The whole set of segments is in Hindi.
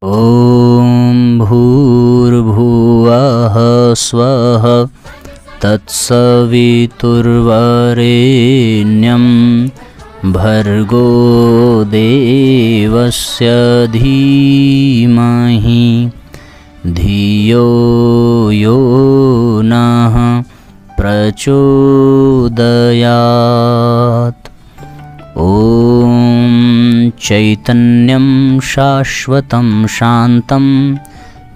ॐ भूर्भुवः स्वः तत्सवितुर्वरेण्यं भर्गो देवस्य धीमहि धियो यो नः प्रचोदयात्। ॐ चैतन्यं शाश्वतं शान्तं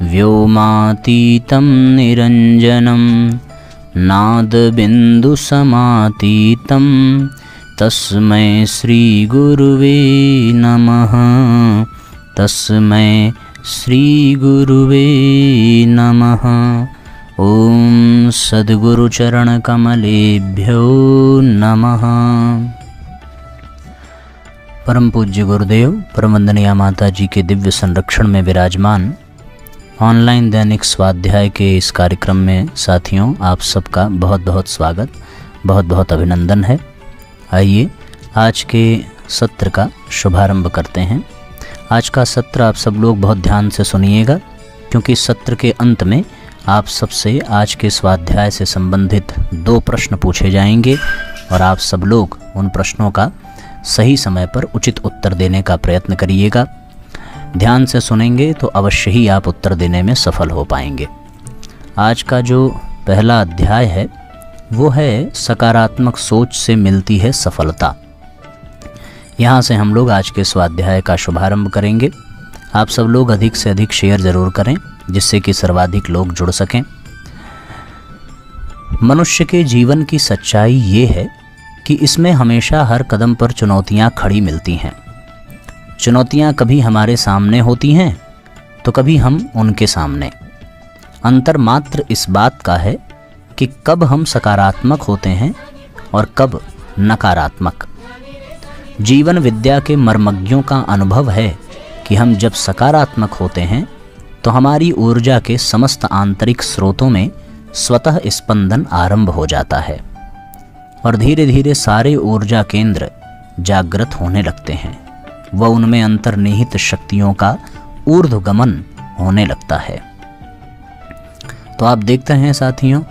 व्योमातीतं निरञ्जनं नादबिन्दुसमातीतं तस्मै श्रीगुरुवे नमः। तस्मै श्रीगुरुवे नमः। ॐ सद्गुरुचरणकमलेभ्यो नमः। परम पूज्य गुरुदेव परम वंदनीय माता जी के दिव्य संरक्षण में विराजमान ऑनलाइन दैनिक स्वाध्याय के इस कार्यक्रम में साथियों आप सबका बहुत बहुत स्वागत, बहुत बहुत अभिनंदन है। आइए आज के सत्र का शुभारंभ करते हैं। आज का सत्र आप सब लोग बहुत ध्यान से सुनिएगा, क्योंकि सत्र के अंत में आप सबसे आज के स्वाध्याय से संबंधित 2 प्रश्न पूछे जाएंगे और आप सब लोग उन प्रश्नों का सही समय पर उचित उत्तर देने का प्रयत्न करिएगा। ध्यान से सुनेंगे तो अवश्य ही आप उत्तर देने में सफल हो पाएंगे। आज का जो पहला अध्याय है वो है सकारात्मक सोच से मिलती है सफलता। यहाँ से हम लोग आज के स्वाध्याय का शुभारंभ करेंगे। आप सब लोग अधिक से अधिक शेयर ज़रूर करें, जिससे कि सर्वाधिक लोग जुड़ सकें। मनुष्य के जीवन की सच्चाई ये है कि इसमें हमेशा हर कदम पर चुनौतियाँ खड़ी मिलती हैं। चुनौतियाँ कभी हमारे सामने होती हैं तो कभी हम उनके सामने। अंतर मात्र इस बात का है कि कब हम सकारात्मक होते हैं और कब नकारात्मक। जीवन विद्या के मर्मज्ञों का अनुभव है कि हम जब सकारात्मक होते हैं तो हमारी ऊर्जा के समस्त आंतरिक स्रोतों में स्वतः स्पंदन आरंभ हो जाता है और धीरे धीरे सारे ऊर्जा केंद्र जागृत होने लगते हैं व उनमें अंतर्निहित शक्तियों का ऊर्ध्वगमन होने लगता है। तो आप देखते हैं साथियों,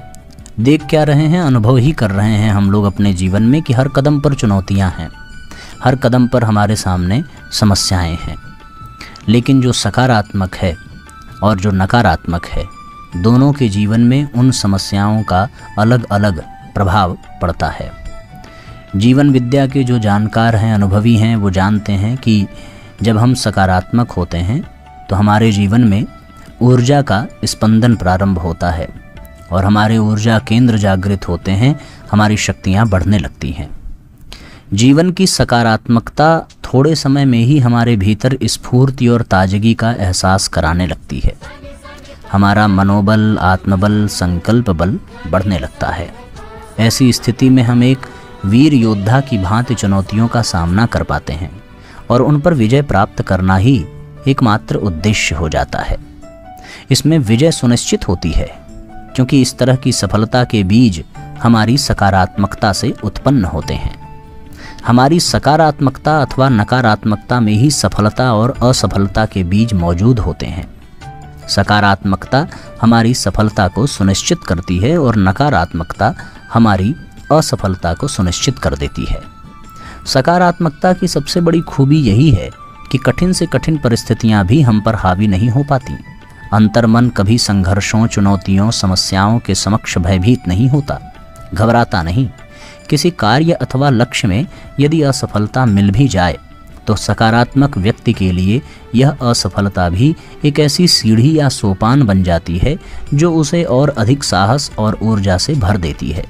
देख क्या रहे हैं, अनुभव ही कर रहे हैं हम लोग अपने जीवन में कि हर कदम पर चुनौतियां हैं, हर कदम पर हमारे सामने समस्याएं हैं। लेकिन जो सकारात्मक है और जो नकारात्मक है, दोनों के जीवन में उन समस्याओं का अलग अलग प्रभाव पड़ता है। जीवन विद्या के जो जानकार हैं, अनुभवी हैं, वो जानते हैं कि जब हम सकारात्मक होते हैं तो हमारे जीवन में ऊर्जा का स्पंदन प्रारंभ होता है और हमारे ऊर्जा केंद्र जागृत होते हैं, हमारी शक्तियाँ बढ़ने लगती हैं। जीवन की सकारात्मकता थोड़े समय में ही हमारे भीतर स्फूर्ति और ताजगी का एहसास कराने लगती है। हमारा मनोबल, आत्मबल, संकल्प बल बढ़ने लगता है। ऐसी स्थिति में हम एक वीर योद्धा की भांति चुनौतियों का सामना कर पाते हैं और उन पर विजय प्राप्त करना ही एकमात्र उद्देश्य हो जाता है। इसमें विजय सुनिश्चित होती है, क्योंकि इस तरह की सफलता के बीज हमारी सकारात्मकता से उत्पन्न होते हैं। हमारी सकारात्मकता अथवा नकारात्मकता में ही सफलता और असफलता के बीज मौजूद होते हैं। सकारात्मकता हमारी सफलता को सुनिश्चित करती है और नकारात्मकता हमारी असफलता को सुनिश्चित कर देती है। सकारात्मकता की सबसे बड़ी खूबी यही है कि कठिन से कठिन परिस्थितियां भी हम पर हावी नहीं हो पाती। अंतर्मन कभी संघर्षों, चुनौतियों, समस्याओं के समक्ष भयभीत नहीं होता, घबराता नहीं। किसी कार्य अथवा लक्ष्य में यदि असफलता मिल भी जाए तो सकारात्मक व्यक्ति के लिए यह असफलता भी एक ऐसी सीढ़ी या सोपान बन जाती है जो उसे और अधिक साहस और ऊर्जा से भर देती है।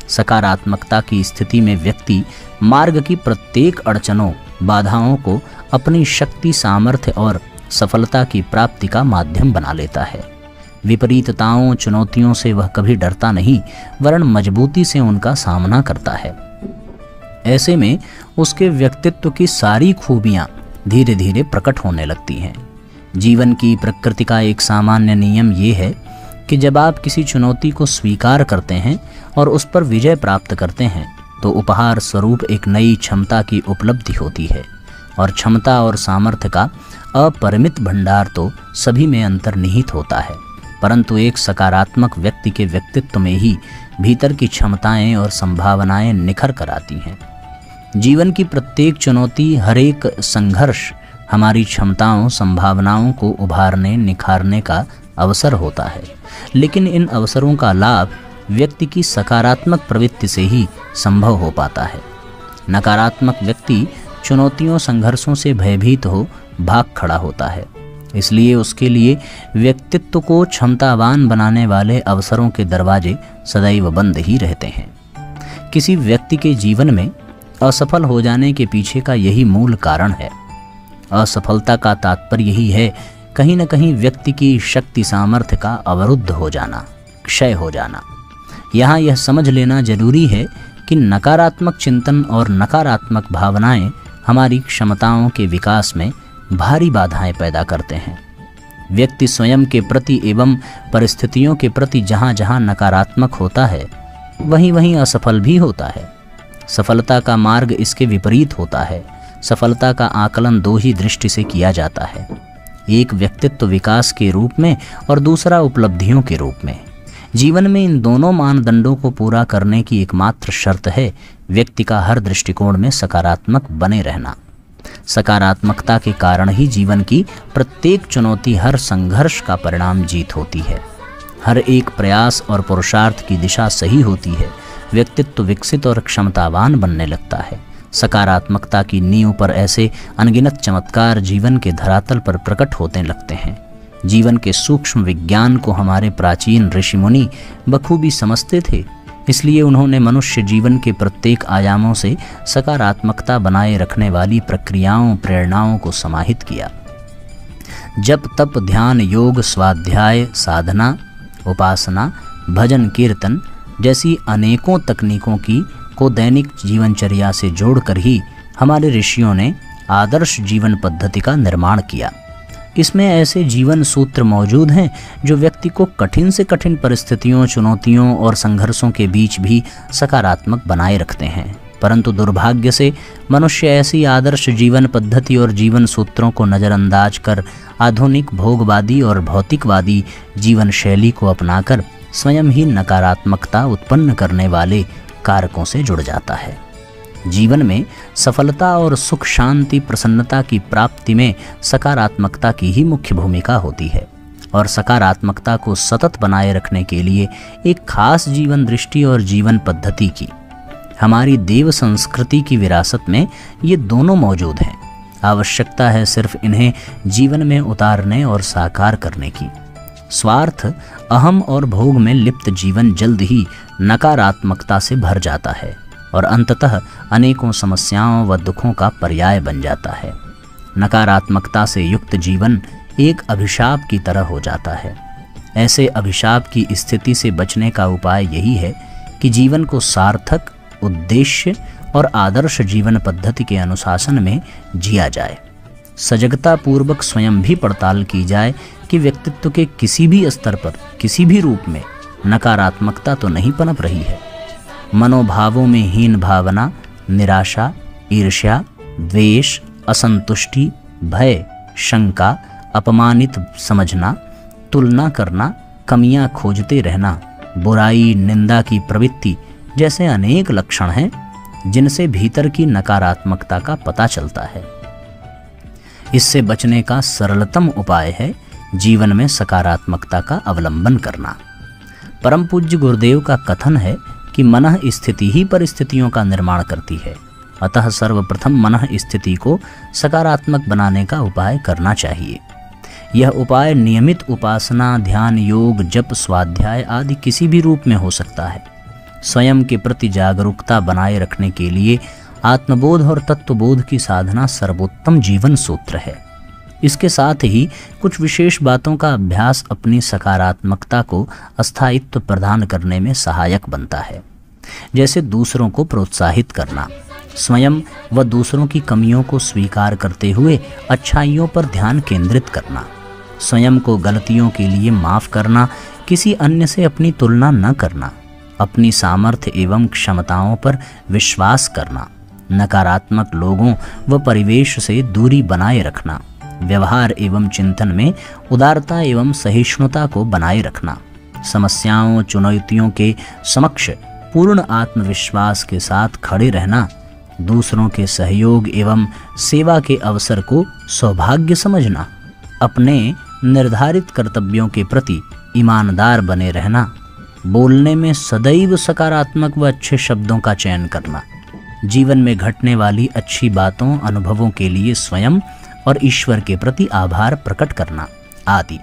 सकारात्मकता की स्थिति में व्यक्ति मार्ग की प्रत्येक अड़चनों, बाधाओं को अपनी शक्ति, सामर्थ्य और सफलता की प्राप्ति का माध्यम बना लेता है। विपरीतताओं, चुनौतियों से वह कभी डरता नहीं, वरन मजबूती से उनका सामना करता है। ऐसे में उसके व्यक्तित्व की सारी खूबियां धीरे धीरे प्रकट होने लगती हैं। जीवन की प्रकृति का एक सामान्य नियम ये है कि जब आप किसी चुनौती को स्वीकार करते हैं और उस पर विजय प्राप्त करते हैं तो उपहार स्वरूप एक नई क्षमता की उपलब्धि होती है और क्षमता और सामर्थ्य का अपरिमित भंडार तो सभी में अंतर्निहित होता है, परंतु एक सकारात्मक व्यक्ति के व्यक्तित्व में ही भीतर की क्षमताएं और संभावनाएं निखर कर आती हैं। जीवन की प्रत्येक चुनौती, हर एक संघर्ष हमारी क्षमताओं, संभावनाओं को उभारने, निखारने का अवसर होता है, लेकिन इन अवसरों का लाभ व्यक्ति की सकारात्मक प्रवृत्ति से ही संभव हो पाता है। नकारात्मक व्यक्ति चुनौतियों, संघर्षों से भयभीत हो भाग खड़ा होता है, इसलिए उसके लिए व्यक्तित्व को क्षमतावान बनाने वाले अवसरों के दरवाजे सदैव बंद ही रहते हैं। किसी व्यक्ति के जीवन में असफल हो जाने के पीछे का यही मूल कारण है। असफलता का तात्पर्य यही है, कहीं न कहीं व्यक्ति की शक्ति, सामर्थ्य का अवरुद्ध हो जाना, क्षय हो जाना। यहाँ यह समझ लेना जरूरी है कि नकारात्मक चिंतन और नकारात्मक भावनाएं हमारी क्षमताओं के विकास में भारी बाधाएं पैदा करते हैं। व्यक्ति स्वयं के प्रति एवं परिस्थितियों के प्रति जहाँ जहाँ नकारात्मक होता है, वहीं वहीं असफल भी होता है। सफलता का मार्ग इसके विपरीत होता है। सफलता का आकलन दो ही दृष्टि से किया जाता है, एक व्यक्तित्व विकास के रूप में और दूसरा उपलब्धियों के रूप में। जीवन में इन दोनों मानदंडों को पूरा करने की एकमात्र शर्त है व्यक्ति का हर दृष्टिकोण में सकारात्मक बने रहना। सकारात्मकता के कारण ही जीवन की प्रत्येक चुनौती, हर संघर्ष का परिणाम जीत होती है। हर एक प्रयास और पुरुषार्थ की दिशा सही होती है। व्यक्तित्व विकसित और क्षमतावान बनने लगता है। सकारात्मकता की नींव पर ऐसे अनगिनत चमत्कार जीवन के धरातल पर प्रकट होने लगते हैं। जीवन के सूक्ष्म विज्ञान को हमारे प्राचीन ऋषि मुनि बखूबी समझते थे, इसलिए उन्होंने मनुष्य जीवन के प्रत्येक आयामों से सकारात्मकता बनाए रखने वाली प्रक्रियाओं, प्रेरणाओं को समाहित किया। जप, तप, ध्यान, योग, स्वाध्याय, साधना, उपासना, भजन, कीर्तन जैसी अनेकों तकनीकों को दैनिक जीवनचर्या से जोड़कर ही हमारे ऋषियों ने आदर्श जीवन पद्धति का निर्माण किया। इसमें ऐसे जीवन सूत्र मौजूद हैं जो व्यक्ति को कठिन से कठिन परिस्थितियों, चुनौतियों और संघर्षों के बीच भी सकारात्मक बनाए रखते हैं। परंतु दुर्भाग्य से मनुष्य ऐसी आदर्श जीवन पद्धति और जीवन सूत्रों को नज़रअंदाज कर आधुनिक, भोगवादी और भौतिकवादी जीवन शैली को अपनाकर स्वयं ही नकारात्मकता उत्पन्न करने वाले कारकों से जुड़ जाता है। जीवन में सफलता और सुख, शांति, प्रसन्नता की प्राप्ति में सकारात्मकता की ही मुख्य भूमिका होती है और सकारात्मकता को सतत बनाए रखने के लिए एक खास जीवन दृष्टि और जीवन पद्धति की, हमारी देव संस्कृति की विरासत में ये दोनों मौजूद हैं। आवश्यकता है सिर्फ इन्हें जीवन में उतारने और साकार करने की। स्वार्थ, अहम और भोग में लिप्त जीवन जल्द ही नकारात्मकता से भर जाता है और अंततः अनेकों समस्याओं व दुखों का पर्याय बन जाता है। नकारात्मकता से युक्त जीवन एक अभिशाप की तरह हो जाता है। ऐसे अभिशाप की स्थिति से बचने का उपाय यही है कि जीवन को सार्थक, उद्देश्य और आदर्श जीवन पद्धति के अनुशासन में जिया जाए। सजगता पूर्वक स्वयं भी पड़ताल की जाए कि व्यक्तित्व के किसी भी स्तर पर, किसी भी रूप में नकारात्मकता तो नहीं पनप रही है। मनोभावों में हीन भावना, निराशा, ईर्ष्या, द्वेष, असंतुष्टि, भय, शंका, अपमानित समझना, तुलना करना, कमियां खोजते रहना, बुराई, निंदा की प्रवृत्ति जैसे अनेक लक्षण हैं जिनसे भीतर की नकारात्मकता का पता चलता है। इससे बचने का सरलतम उपाय है जीवन में सकारात्मकता का अवलंबन करना। परम पूज्य गुरुदेव का कथन है कि मनः स्थिति ही परिस्थितियों का निर्माण करती है, अतः सर्वप्रथम मनः स्थिति को सकारात्मक बनाने का उपाय करना चाहिए। यह उपाय नियमित उपासना, ध्यान, योग, जप, स्वाध्याय आदि किसी भी रूप में हो सकता है। स्वयं के प्रति जागरूकता बनाए रखने के लिए आत्मबोध और तत्वबोध की साधना सर्वोत्तम जीवन सूत्र है। इसके साथ ही कुछ विशेष बातों का अभ्यास अपनी सकारात्मकता को अस्थायित्व प्रदान करने में सहायक बनता है, जैसे दूसरों को प्रोत्साहित करना, स्वयं व दूसरों की कमियों को स्वीकार करते हुए अच्छाइयों पर ध्यान केंद्रित करना, स्वयं को गलतियों के लिए माफ़ करना, किसी अन्य से अपनी तुलना न करना, अपनी सामर्थ्य एवं क्षमताओं पर विश्वास करना, नकारात्मक लोगों व परिवेश से दूरी बनाए रखना, व्यवहार एवं चिंतन में उदारता एवं सहिष्णुता को बनाए रखना, समस्याओं चुनौतियों के समक्ष पूर्ण आत्मविश्वास के साथ खड़े रहना, दूसरों के सहयोग एवं सेवा के अवसर को सौभाग्य समझना, अपने निर्धारित कर्तव्यों के प्रति ईमानदार बने रहना, बोलने में सदैव सकारात्मक व अच्छे शब्दों का चयन करना, जीवन में घटने वाली अच्छी बातों अनुभवों के लिए स्वयं और ईश्वर के प्रति आभार प्रकट करना आदि।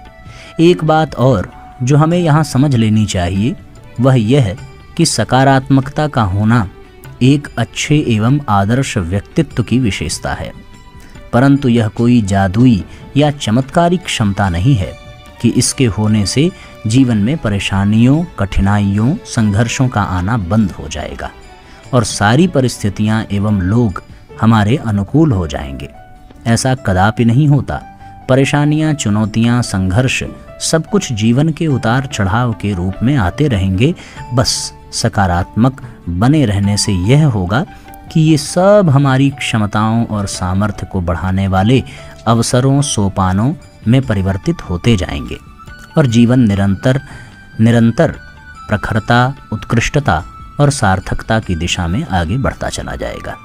एक बात और जो हमें यहाँ समझ लेनी चाहिए वह यह है कि सकारात्मकता का होना एक अच्छे एवं आदर्श व्यक्तित्व की विशेषता है, परंतु यह कोई जादुई या चमत्कारी क्षमता नहीं है कि इसके होने से जीवन में परेशानियों, कठिनाइयों, संघर्षों का आना बंद हो जाएगा और सारी परिस्थितियां एवं लोग हमारे अनुकूल हो जाएंगे। ऐसा कदापि नहीं होता। परेशानियां, चुनौतियां, संघर्ष सब कुछ जीवन के उतार चढ़ाव के रूप में आते रहेंगे। बस सकारात्मक बने रहने से यह होगा कि ये सब हमारी क्षमताओं और सामर्थ्य को बढ़ाने वाले अवसरों, सोपानों में परिवर्तित होते जाएंगे और जीवन निरंतर प्रखरता, उत्कृष्टता और सार्थकता की दिशा में आगे बढ़ता चला जाएगा।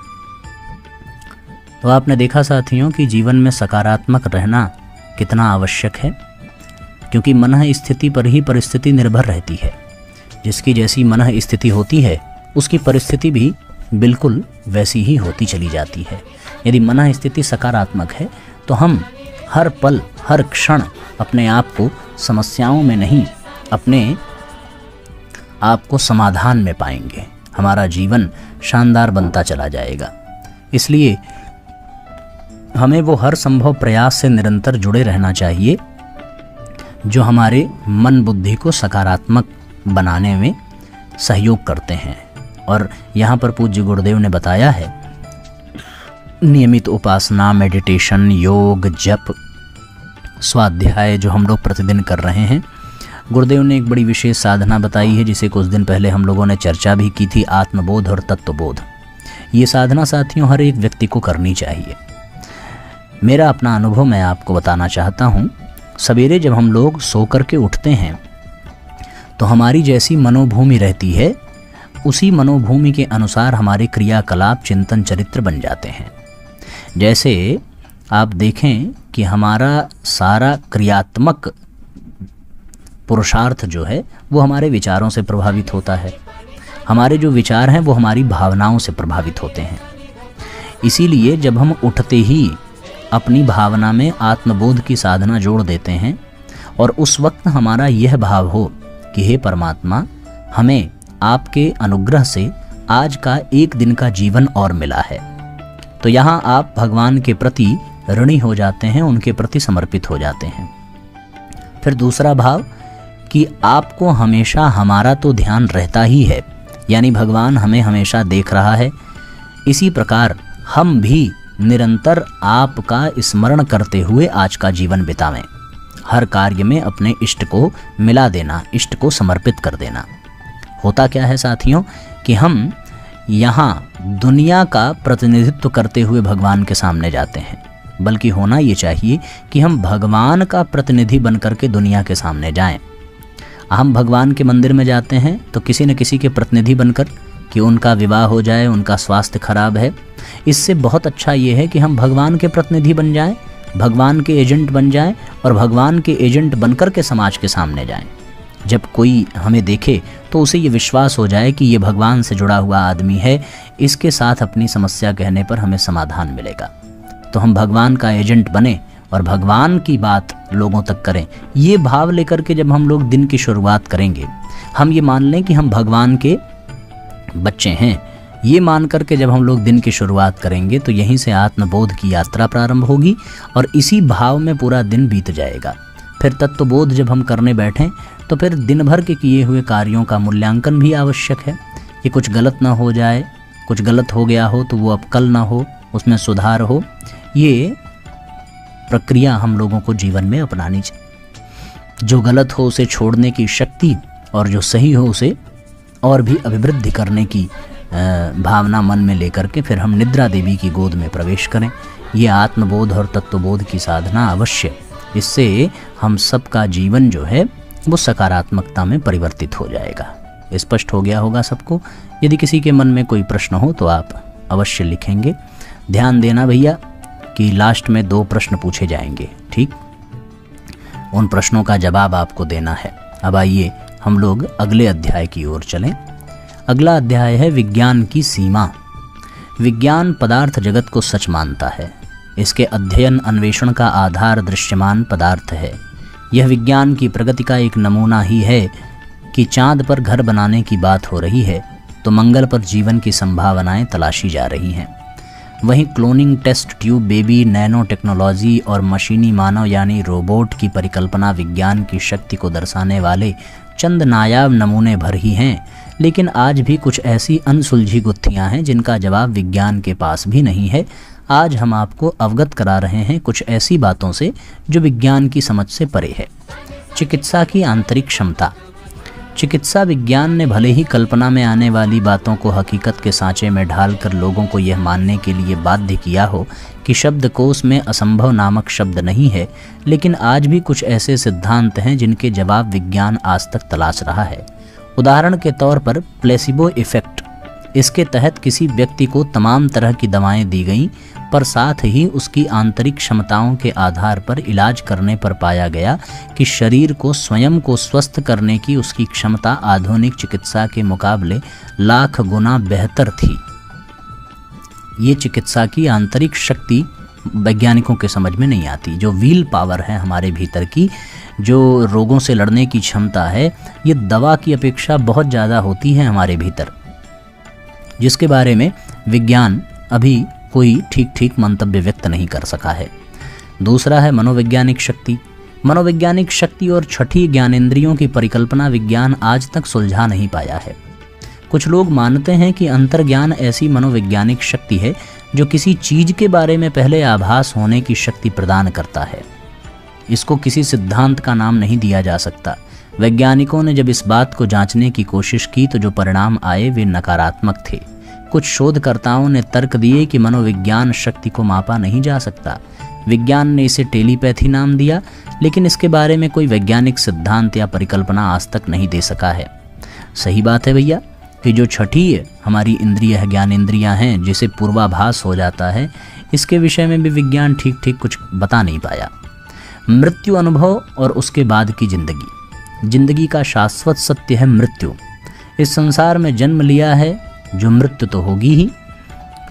तो आपने देखा साथियों कि जीवन में सकारात्मक रहना कितना आवश्यक है, क्योंकि मन स्थिति पर ही परिस्थिति निर्भर रहती है। जिसकी जैसी मन स्थिति होती है उसकी परिस्थिति भी बिल्कुल वैसी ही होती चली जाती है। यदि मन स्थिति सकारात्मक है तो हम हर पल, हर क्षण अपने आप को समस्याओं में नहीं, अपने आप को समाधान में पाएंगे। हमारा जीवन शानदार बनता चला जाएगा। इसलिए हमें वो हर संभव प्रयास से निरंतर जुड़े रहना चाहिए जो हमारे मन बुद्धि को सकारात्मक बनाने में सहयोग करते हैं। और यहाँ पर पूज्य गुरुदेव ने बताया है नियमित उपासना, मेडिटेशन, योग, जप, स्वाध्याय जो हम लोग प्रतिदिन कर रहे हैं। गुरुदेव ने एक बड़ी विशेष साधना बताई है जिसे कुछ दिन पहले हम लोगों ने चर्चा भी की थी, आत्मबोध और तत्वबोध। ये साधना साथियों हर एक व्यक्ति को करनी चाहिए। मेरा अपना अनुभव मैं आपको बताना चाहता हूँ। सवेरे जब हम लोग सो कर के उठते हैं तो हमारी जैसी मनोभूमि रहती है उसी मनोभूमि के अनुसार हमारे क्रियाकलाप, चिंतन, चरित्र बन जाते हैं। जैसे आप देखें कि हमारा सारा क्रियात्मक पुरुषार्थ जो है वो हमारे विचारों से प्रभावित होता है। हमारे जो विचार हैं वो हमारी भावनाओं से प्रभावित होते हैं। इसीलिए जब हम उठते ही अपनी भावना में आत्मबोध की साधना जोड़ देते हैं और उस वक्त हमारा यह भाव हो कि हे परमात्मा, हमें आपके अनुग्रह से आज का एक दिन का जीवन और मिला है, तो यहाँ आप भगवान के प्रति ऋणी हो जाते हैं, उनके प्रति समर्पित हो जाते हैं। फिर दूसरा भाव कि आपको हमेशा हमारा तो ध्यान रहता ही है, यानी भगवान हमें हमेशा देख रहा है। इसी प्रकार हम भी निरंतर आपका स्मरण करते हुए आज का जीवन बितावें। हर कार्य में अपने इष्ट को मिला देना, इष्ट को समर्पित कर देना। होता क्या है साथियों कि हम यहाँ दुनिया का प्रतिनिधित्व करते हुए भगवान के सामने जाते हैं, बल्कि होना ये चाहिए कि हम भगवान का प्रतिनिधि बन करके दुनिया के सामने जाएं। हम भगवान के मंदिर में जाते हैं तो किसी न किसी के प्रतिनिधि बनकर कि उनका विवाह हो जाए, उनका स्वास्थ्य खराब है। इससे बहुत अच्छा ये है कि हम भगवान के प्रतिनिधि बन जाएं, भगवान के एजेंट बन जाएं और भगवान के एजेंट बनकर के समाज के सामने जाएं। जब कोई हमें देखे तो उसे ये विश्वास हो जाए कि ये भगवान से जुड़ा हुआ आदमी है, इसके साथ अपनी समस्या कहने पर हमें समाधान मिलेगा। तो हम भगवान का एजेंट बने और भगवान की बात लोगों तक करें। ये भाव लेकर के जब हम लोग दिन की शुरुआत करेंगे, हम ये मान लें कि हम भगवान के बच्चे हैं, ये मान करके जब हम लोग दिन की शुरुआत करेंगे तो यहीं से आत्मबोध की यात्रा प्रारंभ होगी और इसी भाव में पूरा दिन बीत जाएगा। फिर तत्वबोध जब हम करने बैठें तो फिर दिन भर के किए हुए कार्यों का मूल्यांकन भी आवश्यक है कि कुछ गलत ना हो जाए, कुछ गलत हो गया हो तो वो अब कल ना हो, उसमें सुधार हो। ये प्रक्रिया हम लोगों को जीवन में अपनानी चाहिए। जो गलत हो उसे छोड़ने की शक्ति और जो सही हो उसे और भी अभिवृद्धि करने की भावना मन में लेकर के फिर हम निद्रा देवी की गोद में प्रवेश करें। ये आत्मबोध और तत्वबोध की साधना अवश्य, इससे हम सबका जीवन जो है वो सकारात्मकता में परिवर्तित हो जाएगा। स्पष्ट हो गया होगा सबको। यदि किसी के मन में कोई प्रश्न हो तो आप अवश्य लिखेंगे। ध्यान देना भैया कि लास्ट में 2 प्रश्न पूछे जाएंगे, ठीक? उन प्रश्नों का जवाब आपको देना है। अब आइए हम लोग अगले अध्याय की ओर चलें। अगला अध्याय है विज्ञान की सीमा। विज्ञान पदार्थ जगत को सच मानता है। इसके अध्ययन अन्वेषण का आधार दृश्यमान पदार्थ है। यह विज्ञान की प्रगति का एक नमूना ही है कि चांद पर घर बनाने की बात हो रही है तो मंगल पर जीवन की संभावनाएं तलाशी जा रही हैं। वहीं cloning, test tube baby, nano technology और मशीनी मानव यानी रोबोट की परिकल्पना विज्ञान की शक्ति को दर्शाने वाले चंद नायाब नमूने भर ही हैं। लेकिन आज भी कुछ ऐसी अनसुलझी गुत्थियां हैं जिनका जवाब विज्ञान के पास भी नहीं है। आज हम आपको अवगत करा रहे हैं कुछ ऐसी बातों से जो विज्ञान की समझ से परे है। चिकित्सा की आंतरिक क्षमता। चिकित्सा विज्ञान ने भले ही कल्पना में आने वाली बातों को हकीकत के सांचे में ढालकर लोगों को यह मानने के लिए बाध्य किया हो कि शब्दकोश में असंभव नामक शब्द नहीं है, लेकिन आज भी कुछ ऐसे सिद्धांत हैं जिनके जवाब विज्ञान आज तक तलाश रहा है। उदाहरण के तौर पर प्लेसिबो इफेक्ट। इसके तहत किसी व्यक्ति को तमाम तरह की दवाएं दी गईं, पर साथ ही उसकी आंतरिक क्षमताओं के आधार पर इलाज करने पर पाया गया कि शरीर को स्वयं को स्वस्थ करने की उसकी क्षमता आधुनिक चिकित्सा के मुकाबले लाख गुना बेहतर थी। ये चिकित्सा की आंतरिक शक्ति वैज्ञानिकों के समझ में नहीं आती। जो व्हील पावर है हमारे भीतर की, जो रोगों से लड़ने की क्षमता है, ये दवा की अपेक्षा बहुत ज़्यादा होती है हमारे भीतर, जिसके बारे में विज्ञान अभी कोई ठीक मंतव्य व्यक्त नहीं कर सका है। दूसरा है मनोवैज्ञानिक शक्ति। मनोवैज्ञानिक शक्ति और छठी ज्ञानेंद्रियों की परिकल्पना विज्ञान आज तक सुलझा नहीं पाया है। कुछ लोग मानते हैं कि अंतर्ज्ञान ऐसी मनोवैज्ञानिक शक्ति है जो किसी चीज के बारे में पहले आभास होने की शक्ति प्रदान करता है। इसको किसी सिद्धांत का नाम नहीं दिया जा सकता। वैज्ञानिकों ने जब इस बात को जांचने की कोशिश की तो जो परिणाम आए वे नकारात्मक थे। कुछ शोधकर्ताओं ने तर्क दिए कि मनोविज्ञान शक्ति को मापा नहीं जा सकता। विज्ञान ने इसे टेलीपैथी नाम दिया, लेकिन इसके बारे में कोई वैज्ञानिक सिद्धांत या परिकल्पना आज तक नहीं दे सका है। सही बात है भैया कि जो छठी हमारी इंद्रिय ज्ञानेंद्रियां हैं, जिसे पूर्वाभास हो जाता है, इसके विषय में भी विज्ञान ठीक कुछ बता नहीं पाया। मृत्यु अनुभव और उसके बाद की जिंदगी। जिंदगी का शाश्वत सत्य है मृत्यु। इस संसार में जन्म लिया है जो मृत्यु तो होगी ही।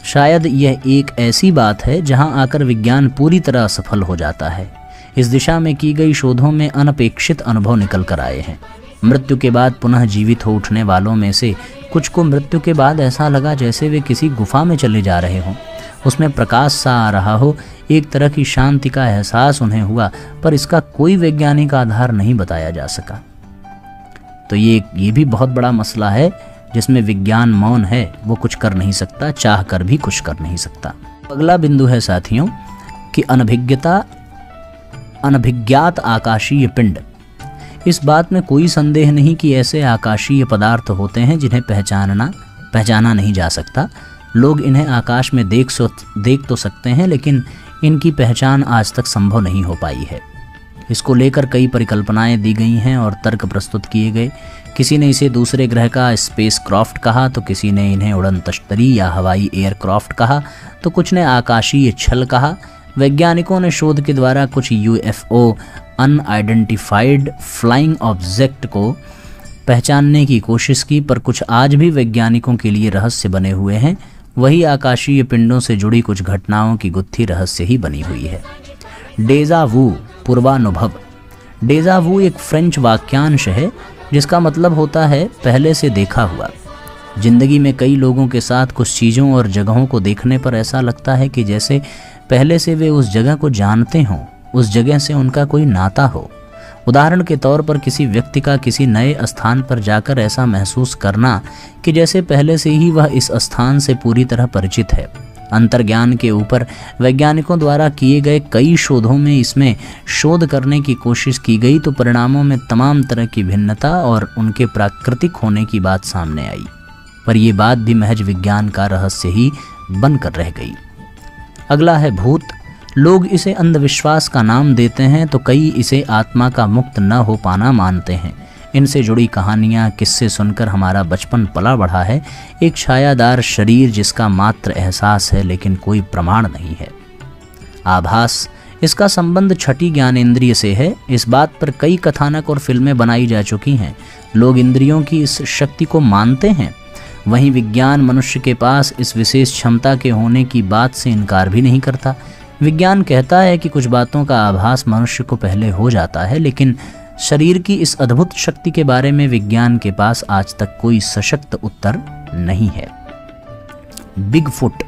शायद यह एक ऐसी बात है जहां आकर विज्ञान पूरी तरह असफल हो जाता है। इस दिशा में की गई शोधों में अनपेक्षित अनुभव निकल कर आए हैं। मृत्यु के बाद पुनः जीवित हो उठने वालों में से कुछ को मृत्यु के बाद ऐसा लगा जैसे वे किसी गुफा में चले जा रहे हों। उसमें प्रकाश सा आ रहा हो, एक तरह की शांति का एहसास उन्हें हुआ, पर इसका कोई वैज्ञानिक आधार नहीं बताया जा सका। तो ये भी बहुत बड़ा मसला है जिसमें विज्ञान मौन है, वो कुछ कर नहीं सकता, चाह कर भी कुछ कर नहीं सकता। अगला बिंदु है साथियों कि अनभिज्ञात आकाशीय पिंड। इस बात में कोई संदेह नहीं कि ऐसे आकाशीय पदार्थ होते हैं जिन्हें पहचाना नहीं जा सकता। लोग इन्हें आकाश में देख तो सकते हैं, लेकिन इनकी पहचान आज तक संभव नहीं हो पाई है। इसको लेकर कई परिकल्पनाएं दी गई हैं और तर्क प्रस्तुत किए गए। किसी ने इसे दूसरे ग्रह का स्पेस क्राफ्ट कहा, तो किसी ने इन्हें उड़न तश्तरी या हवाई एयरक्राफ्ट कहा, तो कुछ ने आकाशीय छल कहा। वैज्ञानिकों ने शोध के द्वारा कुछ यूएफओ अनआइडेंटिफाइड फ्लाइंग ऑब्जेक्ट को पहचानने की कोशिश की, पर कुछ आज भी वैज्ञानिकों के लिए रहस्य बने हुए हैं। वही आकाशीय पिंडों से जुड़ी कुछ घटनाओं की गुत्थी रहस्य ही बनी हुई है। डेजा वू, पूर्वानुभव। डेजा वू एक फ्रेंच वाक्यांश है जिसका मतलब होता है पहले से देखा हुआ। जिंदगी में कई लोगों के साथ कुछ चीज़ों और जगहों को देखने पर ऐसा लगता है कि जैसे पहले से वे उस जगह को जानते हों, उस जगह से उनका कोई नाता हो। उदाहरण के तौर पर किसी व्यक्ति का किसी नए स्थान पर जाकर ऐसा महसूस करना कि जैसे पहले से ही वह इस स्थान से पूरी तरह परिचित है। अंतर्ज्ञान के ऊपर वैज्ञानिकों द्वारा किए गए कई शोधों में इसमें शोध करने की कोशिश की गई, तो परिणामों में तमाम तरह की भिन्नता और उनके प्राकृतिक होने की बात सामने आई। पर यह बात भी महज विज्ञान का रहस्य ही बनकर रह गई। अगला है भूत। लोग इसे अंधविश्वास का नाम देते हैं तो कई इसे आत्मा का मुक्त न हो पाना मानते हैं। इनसे जुड़ी कहानियाँ, किस्से सुनकर हमारा बचपन पला बढ़ा है। एक छायादार शरीर जिसका मात्र एहसास है लेकिन कोई प्रमाण नहीं है। आभास, इसका संबंध छठी ज्ञानेंद्रिय से है। इस बात पर कई कथानक और फिल्में बनाई जा चुकी हैं। लोग इंद्रियों की इस शक्ति को मानते हैं। वहीं विज्ञान मनुष्य के पास इस विशेष क्षमता के होने की बात से इनकार भी नहीं करता। विज्ञान कहता है कि कुछ बातों का आभास मनुष्य को पहले हो जाता है, लेकिन शरीर की इस अद्भुत शक्ति के बारे में विज्ञान के पास आज तक कोई सशक्त उत्तर नहीं है। बिगफुट,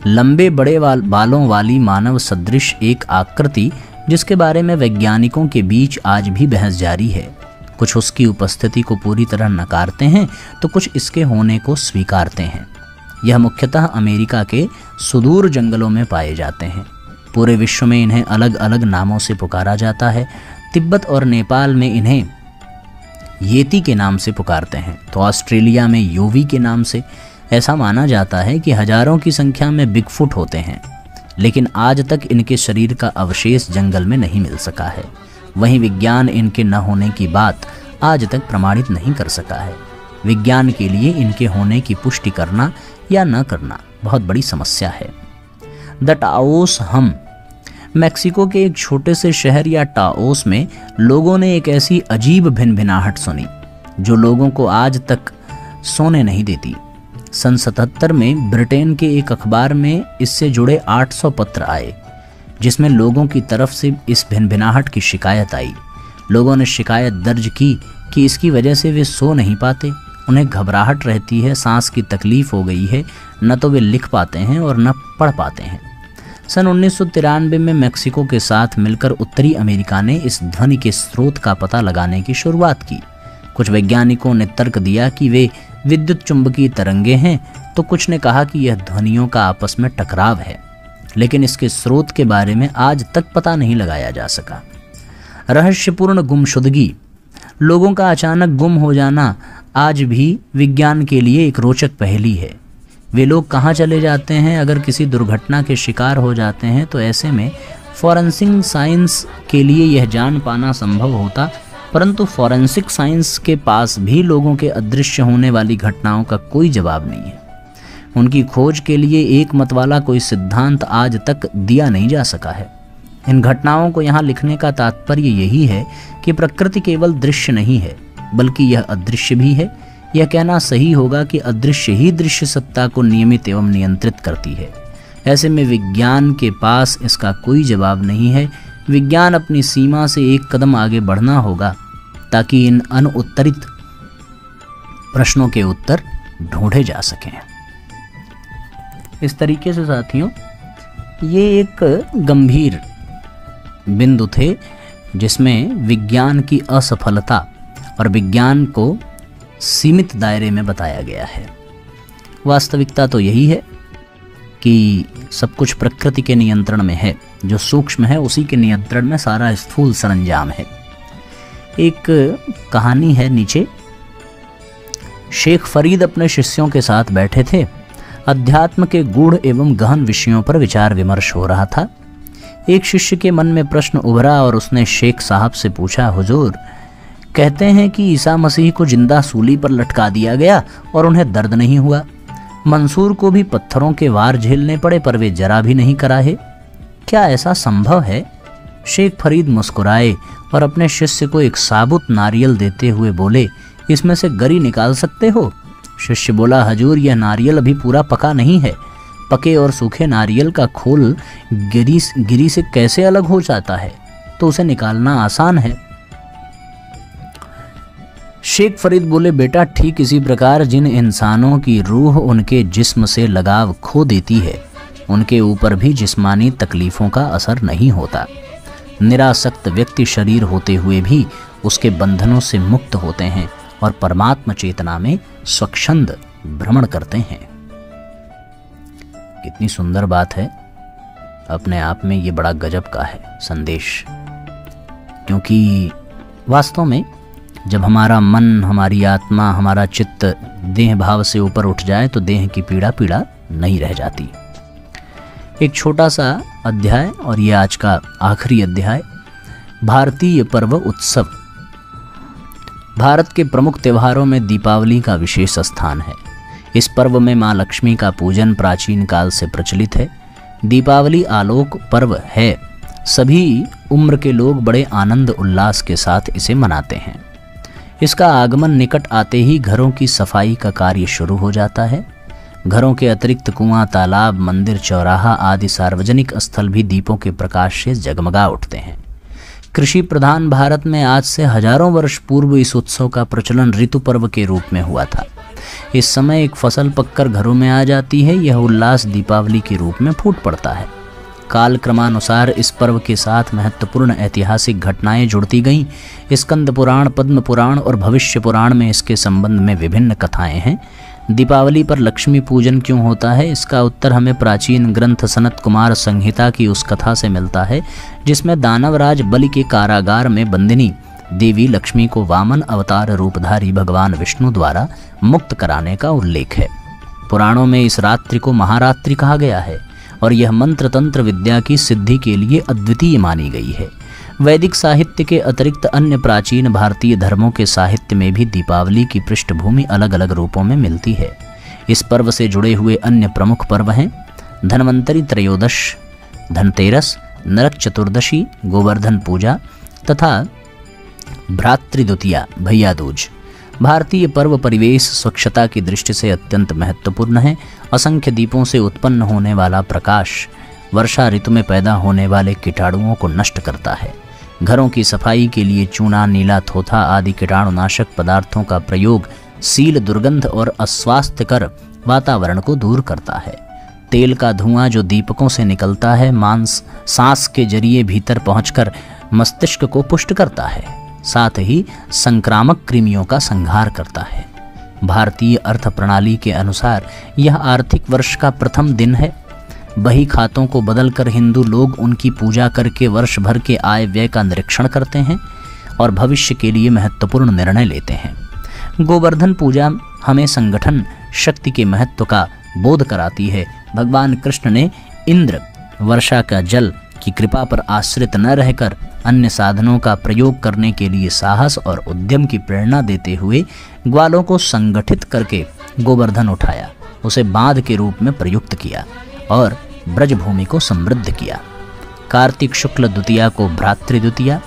लंबे बड़े बालों वाली मानव सदृश एक आकृति जिसके बारे में वैज्ञानिकों के बीच आज भी बहस जारी है। कुछ उसकी उपस्थिति को पूरी तरह नकारते हैं तो कुछ इसके होने को स्वीकारते हैं। यह मुख्यतः अमेरिका के सुदूर जंगलों में पाए जाते हैं। पूरे विश्व में इन्हें अलग अलग नामों से पुकारा जाता है। तिब्बत और नेपाल में इन्हें येती के नाम से पुकारते हैं, तो ऑस्ट्रेलिया में योवी के नाम से। ऐसा माना जाता है कि हजारों की संख्या में बिगफुट होते हैं, लेकिन आज तक इनके शरीर का अवशेष जंगल में नहीं मिल सका है। वहीं विज्ञान इनके न होने की बात आज तक प्रमाणित नहीं कर सका है। विज्ञान के लिए इनके होने की पुष्टि करना या न करना बहुत बड़ी समस्या है। द टाओस हम, मैक्सिको के एक छोटे से शहर या टाओस में लोगों ने एक ऐसी अजीब भिनभिनाहट सुनी जो लोगों को आज तक सोने नहीं देती। सन 77 में ब्रिटेन के एक अखबार में इससे जुड़े 800 पत्र आए, जिसमें लोगों की तरफ से इस भिनभिनाहट की शिकायत आई। लोगों ने शिकायत दर्ज की कि इसकी वजह से वे सो नहीं पाते, उन्हें घबराहट रहती है, सांस की तकलीफ हो गई है, न तो वे लिख पाते हैं और न पढ़ पाते हैं। सन 1993 में मैक्सिको के साथ मिलकर उत्तरी अमेरिका ने इस ध्वनि के स्रोत का पता लगाने की शुरुआत की। कुछ वैज्ञानिकों ने तर्क दिया कि वे विद्युत चुंबकीय तरंगे हैं, तो कुछ ने कहा कि यह ध्वनियों का आपस में टकराव है, लेकिन इसके स्रोत के बारे में आज तक पता नहीं लगाया जा सका। रहस्यपूर्ण गुमशुदगी, लोगों का अचानक गुम हो जाना आज भी विज्ञान के लिए एक रोचक पहेली है। वे लोग कहाँ चले जाते हैं? अगर किसी दुर्घटना के शिकार हो जाते हैं तो ऐसे में फॉरेंसिक साइंस के लिए यह जान पाना संभव होता, परंतु फॉरेंसिक साइंस के पास भी लोगों के अदृश्य होने वाली घटनाओं का कोई जवाब नहीं है। उनकी खोज के लिए एक मत वाला कोई सिद्धांत आज तक दिया नहीं जा सका है। इन घटनाओं को यहाँ लिखने का तात्पर्य यही है कि प्रकृति केवल दृश्य नहीं है, बल्कि यह अदृश्य भी है। यह कहना सही होगा कि अदृश्य ही दृश्य सत्ता को नियमित एवं नियंत्रित करती है। ऐसे में विज्ञान के पास इसका कोई जवाब नहीं है। विज्ञान अपनी सीमा से एक कदम आगे बढ़ना होगा ताकि इन अनुत्तरित प्रश्नों के उत्तर ढूंढे जा सकें। इस तरीके से साथियों, ये एक गंभीर बिंदु थे जिसमें विज्ञान की असफलता और विज्ञान को सीमित दायरे में बताया गया है। वास्तविकता तो यही है कि सब कुछ प्रकृति के नियंत्रण में है। जो सूक्ष्म है उसी के नियंत्रण में सारा स्थूल सरंजाम है। एक कहानी है नीचे। शेख फरीद अपने शिष्यों के साथ बैठे थे। अध्यात्म के गूढ़ एवं गहन विषयों पर विचार विमर्श हो रहा था। एक शिष्य के मन में प्रश्न उभरा और उसने शेख साहब से पूछा, हुजूर, कहते हैं कि ईसा मसीह को जिंदा सूली पर लटका दिया गया और उन्हें दर्द नहीं हुआ। मंसूर को भी पत्थरों के वार झेलने पड़े पर वे जरा भी नहीं कराहे। क्या ऐसा संभव है? शेख फरीद मुस्कुराए और अपने शिष्य को एक साबुत नारियल देते हुए बोले, इसमें से गरी निकाल सकते हो? शिष्य बोला, हजूर, यह नारियल अभी पूरा पका नहीं है। पके और सूखे नारियल का खोल गिरी से कैसे अलग हो जाता है, तो उसे निकालना आसान है। शेख फरीद बोले, बेटा, ठीक इसी प्रकार जिन इंसानों की रूह उनके जिस्म से लगाव खो देती है, उनके ऊपर भी जिस्मानी तकलीफ़ों का असर नहीं होता। निरासक्त व्यक्ति शरीर होते हुए भी उसके बंधनों से मुक्त होते हैं और परमात्मा चेतना में स्वच्छंद भ्रमण करते हैं। कितनी सुंदर बात है। अपने आप में ये बड़ा गजब का है संदेश, क्योंकि वास्तव में जब हमारा मन, हमारी आत्मा, हमारा चित्त देह भाव से ऊपर उठ जाए तो देह की पीड़ा पीड़ा नहीं रह जाती। एक छोटा सा अध्याय, और ये आज का आखिरी अध्याय, भारतीय पर्व उत्सव। भारत के प्रमुख त्योहारों में दीपावली का विशेष स्थान है। इस पर्व में माँ लक्ष्मी का पूजन प्राचीन काल से प्रचलित है। दीपावली आलोक पर्व है। सभी उम्र के लोग बड़े आनंद उल्लास के साथ इसे मनाते हैं। इसका आगमन निकट आते ही घरों की सफाई का कार्य शुरू हो जाता है। घरों के अतिरिक्त कुआं, तालाब, मंदिर, चौराहा आदि सार्वजनिक स्थल भी दीपों के प्रकाश से जगमगा उठते हैं। कृषि प्रधान भारत में आज से हजारों वर्ष पूर्व इस उत्सव का प्रचलन ऋतु पर्व के रूप में हुआ था। इस समय एक फसल पककर घरों में आ जाती है। यह उल्लास दीपावली के रूप में फूट पड़ता है। काल क्रमानुसार इस पर्व के साथ महत्वपूर्ण ऐतिहासिक घटनाएं जुड़ती गईं। स्कंद पुराण, पद्म पुराण और भविष्य पुराण में इसके संबंध में विभिन्न कथाएं हैं। दीपावली पर लक्ष्मी पूजन क्यों होता है, इसका उत्तर हमें प्राचीन ग्रंथ सनत कुमार संहिता की उस कथा से मिलता है जिसमें दानवराज बलि के कारागार में बंदिनी देवी लक्ष्मी को वामन अवतार रूपधारी भगवान विष्णु द्वारा मुक्त कराने का उल्लेख है। पुराणों में इस रात्रि को महारात्रि कहा गया है और यह मंत्र तंत्र विद्या की सिद्धि के लिए अद्वितीय मानी गई है। वैदिक साहित्य के अतिरिक्त अन्य प्राचीन भारतीय धर्मों के साहित्य में भी दीपावली की पृष्ठभूमि अलग अलग रूपों में मिलती है। इस पर्व से जुड़े हुए अन्य प्रमुख पर्व हैं धन्वंतरि त्रयोदश, धनतेरस, नरक चतुर्दशी, गोवर्धन पूजा तथा भ्रातृद्वितीया, भैया दूज। भारतीय पर्व परिवेश स्वच्छता की दृष्टि से अत्यंत महत्वपूर्ण है। असंख्य दीपों से उत्पन्न होने वाला प्रकाश वर्षा ऋतु में पैदा होने वाले कीटाणुओं को नष्ट करता है। घरों की सफाई के लिए चूना, नीला थोथा आदि कीटाणुनाशक पदार्थों का प्रयोग सील, दुर्गंध और अस्वास्थ्यकर वातावरण को दूर करता है। तेल का धुआं जो दीपकों से निकलता है सांस के जरिए भीतर पहुंचकर मस्तिष्क को पुष्ट करता है, साथ ही संक्रामक कृमियों का संहार करता है। भारतीय अर्थ प्रणाली के अनुसार यह आर्थिक वर्ष का प्रथम दिन है। बही खातों को बदलकर हिंदू लोग उनकी पूजा करके वर्ष भर के आय व्यय का निरीक्षण करते हैं और भविष्य के लिए महत्वपूर्ण निर्णय लेते हैं। गोवर्धन पूजा हमें संगठन शक्ति के महत्व का बोध कराती है। भगवान कृष्ण ने इंद्र वर्षा का जल की कृपा पर आश्रित न रहकर अन्य साधनों का प्रयोग करने के लिए साहस और उद्यम की प्रेरणा देते हुए ग्वालों को संगठित करके गोवर्धन उठाया, उसे बांध के रूप में प्रयुक्त किया और ब्रजभूमि को समृद्ध किया। कार्तिक शुक्ल द्वितीया को भ्रातृद्वितीया,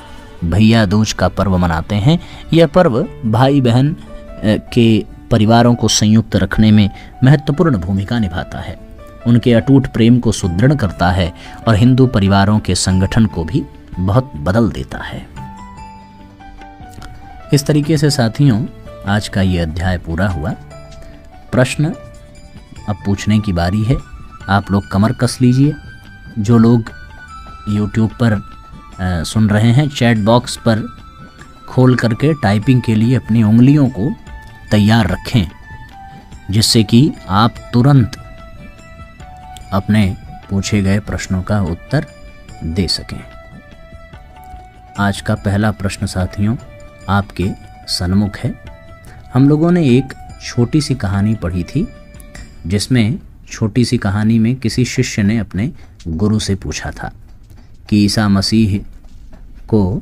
भैया दूज का पर्व मनाते हैं। यह पर्व भाई बहन के परिवारों को संयुक्त रखने में महत्वपूर्ण भूमिका निभाता है, उनके अटूट प्रेम को सुदृढ़ करता है और हिंदू परिवारों के संगठन को भी बहुत बदल देता है। इस तरीके से साथियों आज का ये अध्याय पूरा हुआ। प्रश्न अब पूछने की बारी है। आप लोग कमर कस लीजिए। जो लोग YouTube पर सुन रहे हैं, चैट बॉक्स पर खोल करके टाइपिंग के लिए अपनी उंगलियों को तैयार रखें, जिससे कि आप तुरंत अपने पूछे गए प्रश्नों का उत्तर दे सकें। आज का पहला प्रश्न साथियों आपके सन्मुख है। हम लोगों ने एक छोटी सी कहानी पढ़ी थी, जिसमें छोटी सी कहानी में किसी शिष्य ने अपने गुरु से पूछा था कि ईसा मसीह को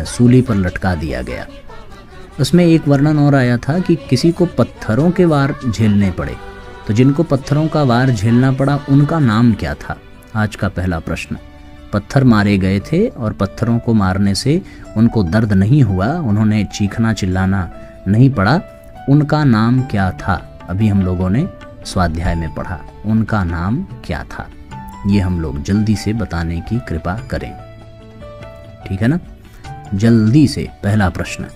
सूली पर लटका दिया गया। उसमें एक वर्णन और आया था कि किसी को पत्थरों के वार झेलने पड़े, तो जिनको पत्थरों का वार झेलना पड़ा उनका नाम क्या था। आज का पहला प्रश्न। पत्थर मारे गए थे और पत्थरों को मारने से उनको दर्द नहीं हुआ, उन्होंने चीखना चिल्लाना नहीं पड़ा, उनका नाम क्या था। अभी हम लोगों ने स्वाध्याय में पढ़ा, उनका नाम क्या था। ये हम लोग जल्दी से बताने की कृपा करें, ठीक है ना। जल्दी से पहला प्रश्न।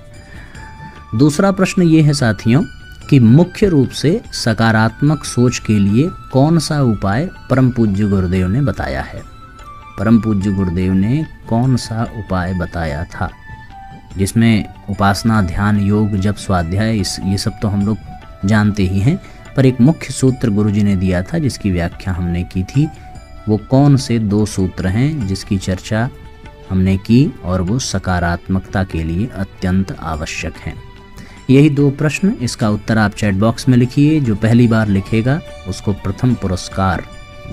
दूसरा प्रश्न ये है साथियों कि मुख्य रूप से सकारात्मक सोच के लिए कौन सा उपाय परम पूज्य गुरुदेव ने बताया है। परम पूज्य गुरुदेव ने कौन सा उपाय बताया था, जिसमें उपासना, ध्यान, योग, जप, स्वाध्याय, ये सब तो हम लोग जानते ही हैं, पर एक मुख्य सूत्र गुरुजी ने दिया था जिसकी व्याख्या हमने की थी। वो कौन से 2 सूत्र हैं जिसकी चर्चा हमने की और वो सकारात्मकता के लिए अत्यंत आवश्यक हैं। यही 2 प्रश्न, इसका उत्तर आप चैट बॉक्स में लिखिए। जो पहली बार लिखेगा उसको प्रथम पुरस्कार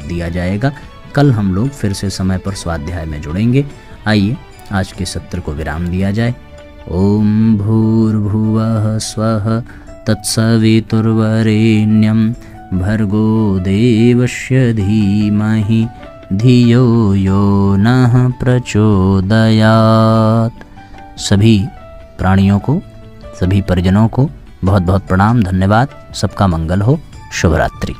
दिया जाएगा। कल हम लोग फिर से समय पर स्वाध्याय में जुड़ेंगे। आइए आज के सत्र को विराम दिया जाए। ओम भूर्भुवः स्वः तत्सवितुर्वरेण्यं भर्गो देवस्य धीमहि धियो यो नः प्रचोदयात्। सभी प्राणियों को, सभी परिजनों को बहुत बहुत प्रणाम, धन्यवाद। सबका मंगल हो। शुभ रात्रि।